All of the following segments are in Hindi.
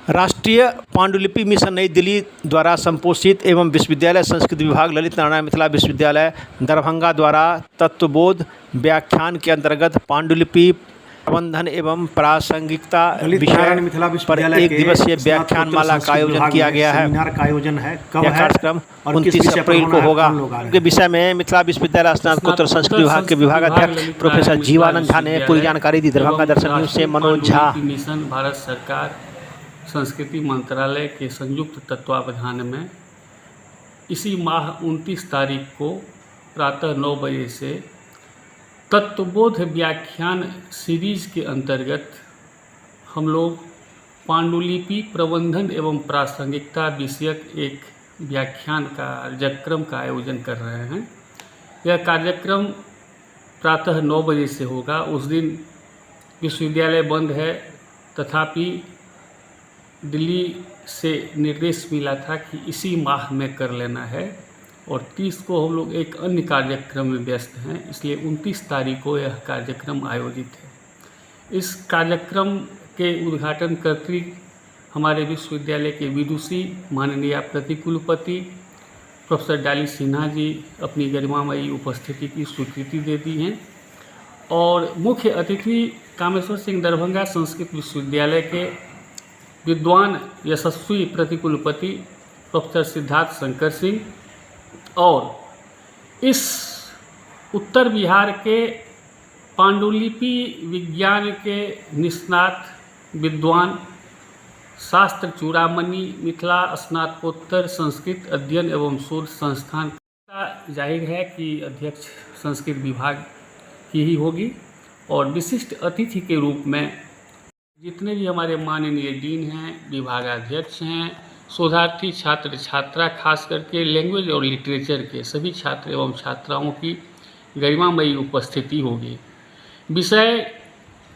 राष्ट्रीय पांडुलिपि मिशन नई दिल्ली द्वारा संपोषित एवं विश्वविद्यालय संस्कृत विभाग ललित नारायण मिथिला विश्वविद्यालय दरभंगा द्वारा तत्वबोध व्याख्यान के अंतर्गत पांडुलिपि प्रबंधन एवं प्रासंगिकता विषय पर एक दिवसीय व्याख्यान माला का आयोजन किया गया है। सेमिनार का आयोजन है, कब यह कार्यक्रम 29 अप्रैल को होगा। के विषय में मिथिला विश्वविद्यालय स्नातकोत्तर संस्कृत विभाग के विभागाध्यक्ष प्रोफेसर जीवानंद झा ने पूरी जानकारी दी। दरभंगा दर्शन न्यूज से मनोज झा। मिशन भारत सरकार संस्कृति मंत्रालय के संयुक्त तत्वावधान में इसी माह 29 तारीख को प्रातः 9 बजे से तत्वबोध व्याख्यान सीरीज के अंतर्गत हम लोग पांडुलिपि प्रबंधन एवं प्रासंगिकता विषयक एक व्याख्यान कार्यक्रम का आयोजन कर रहे हैं। यह कार्यक्रम प्रातः 9 बजे से होगा। उस दिन विश्वविद्यालय बंद है, तथापि दिल्ली से निर्देश मिला था कि इसी माह में कर लेना है और 30 को हम लोग एक अन्य कार्यक्रम में व्यस्त हैं, इसलिए 29 तारीख को यह कार्यक्रम आयोजित है। इस कार्यक्रम के उद्घाटन कर्त्री हमारे विश्वविद्यालय के विदुषी माननीय प्रतिकुलपति प्रोफेसर डाली सिन्हा जी अपनी गरिमामयी उपस्थिति की स्वीकृति दे दी हैं और मुख्य अतिथि कामेश्वर सिंह दरभंगा संस्कृत विश्वविद्यालय के विद्वान यशस्वी प्रतिकुलपति प्रोफेसर सिद्धार्थ शंकर सिंह और इस उत्तर बिहार के पांडुलिपि विज्ञान के निष्णात विद्वान शास्त्र चूड़ामणि मिथिला स्नातकोत्तर संस्कृत अध्ययन एवं शोध संस्थान का जाहिर है कि अध्यक्ष संस्कृत विभाग की ही होगी और विशिष्ट अतिथि के रूप में जितने भी हमारे माननीय डीन हैं, विभागाध्यक्ष हैं, शोधार्थी छात्र छात्रा, खास करके लैंग्वेज और लिटरेचर के सभी छात्र एवं छात्राओं की गरिमामयी उपस्थिति होगी। विषय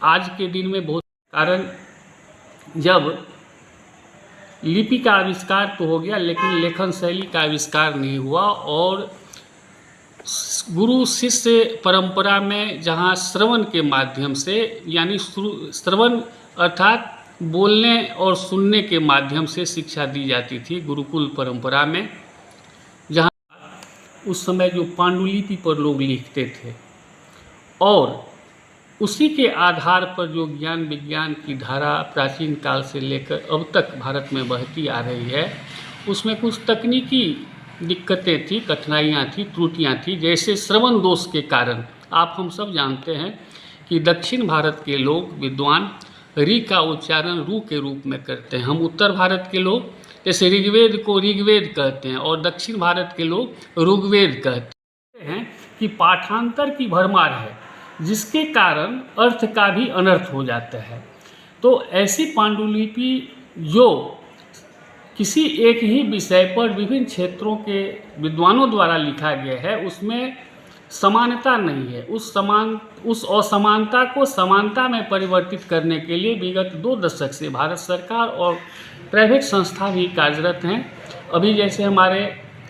आज के दिन में बहुत कारण जब लिपि का आविष्कार तो हो गया, लेकिन लेखन शैली का आविष्कार नहीं हुआ और गुरु शिष्य परंपरा में जहाँ श्रवण के माध्यम से, यानी श्रवण अर्थात बोलने और सुनने के माध्यम से शिक्षा दी जाती थी गुरुकुल परंपरा में, जहाँ उस समय जो पांडुलिपि पर लोग लिखते थे और उसी के आधार पर जो ज्ञान विज्ञान की धारा प्राचीन काल से लेकर अब तक भारत में बहती आ रही है, उसमें कुछ तकनीकी दिक्कतें थी, कठिनाइयाँ थी, त्रुटियाँ थी। जैसे श्रवण दोष के कारण आप हम सब जानते हैं कि दक्षिण भारत के लोग विद्वान ऋ का उच्चारण रु के रूप में करते हैं। हम उत्तर भारत के लोग जैसे ऋग्वेद को ऋग्वेद कहते हैं और दक्षिण भारत के लोग ऋग्वेद कहते हैं कि पाठांतर की भरमार है, जिसके कारण अर्थ का भी अनर्थ हो जाता है। तो ऐसी पांडुलिपि जो किसी एक ही विषय पर विभिन्न क्षेत्रों के विद्वानों द्वारा लिखा गया है, उसमें समानता नहीं है। उस असमानता को समानता में परिवर्तित करने के लिए विगत 2 दशक से भारत सरकार और प्राइवेट संस्था भी कार्यरत हैं। अभी जैसे हमारे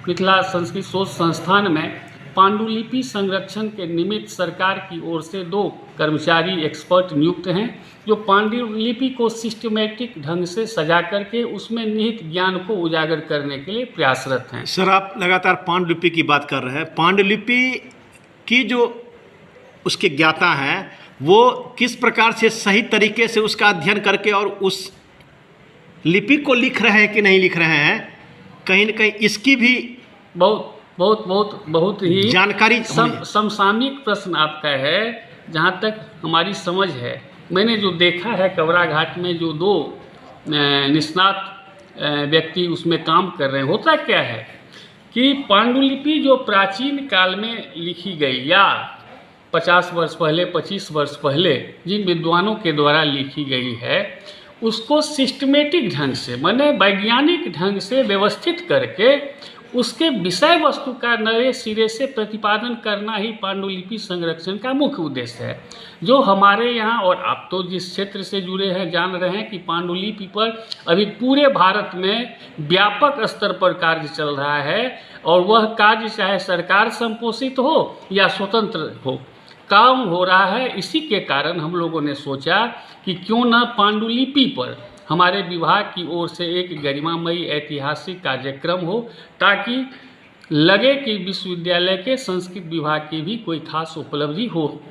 मिथिला संस्कृत शोध संस्थान में पांडुलिपि संरक्षण के निमित्त सरकार की ओर से 2 कर्मचारी एक्सपर्ट नियुक्त हैं, जो पांडुलिपि को सिस्टमेटिक ढंग से सजा करके उसमें निहित ज्ञान को उजागर करने के लिए प्रयासरत हैं। सर, आप लगातार पांडुलिपि की बात कर रहे हैं। पांडुलिपि की जो उसके ज्ञाता हैं वो किस प्रकार से सही तरीके से उसका अध्ययन करके और उस लिपि को लिख रहे हैं कि नहीं लिख रहे हैं, कहीं न कहीं इसकी भी बहुत ही जानकारी समसामयिक प्रश्न आपका है। जहाँ तक हमारी समझ है, मैंने जो देखा है कवरा घाट में जो 2 निष्णात व्यक्ति उसमें काम कर रहे हैं, होता क्या है कि पांडुलिपि जो प्राचीन काल में लिखी गई या 50 वर्ष पहले 25 वर्ष पहले जिन विद्वानों के द्वारा लिखी गई है, उसको सिस्टमेटिक ढंग से, माने वैज्ञानिक ढंग से व्यवस्थित करके उसके विषय वस्तु का नए सिरे से प्रतिपादन करना ही पांडुलिपि संरक्षण का मुख्य उद्देश्य है। जो हमारे यहाँ, और आप तो जिस क्षेत्र से जुड़े हैं जान रहे हैं कि पांडुलिपि पर अभी पूरे भारत में व्यापक स्तर पर कार्य चल रहा है और वह कार्य चाहे सरकार संपोषित हो या स्वतंत्र हो, काम हो रहा है। इसी के कारण हम लोगों ने सोचा कि क्यों न पांडुलिपि पर हमारे विभाग की ओर से एक गरिमामयी ऐतिहासिक कार्यक्रम हो, ताकि लगे कि विश्वविद्यालय के संस्कृत विभाग की भी कोई खास उपलब्धि हो।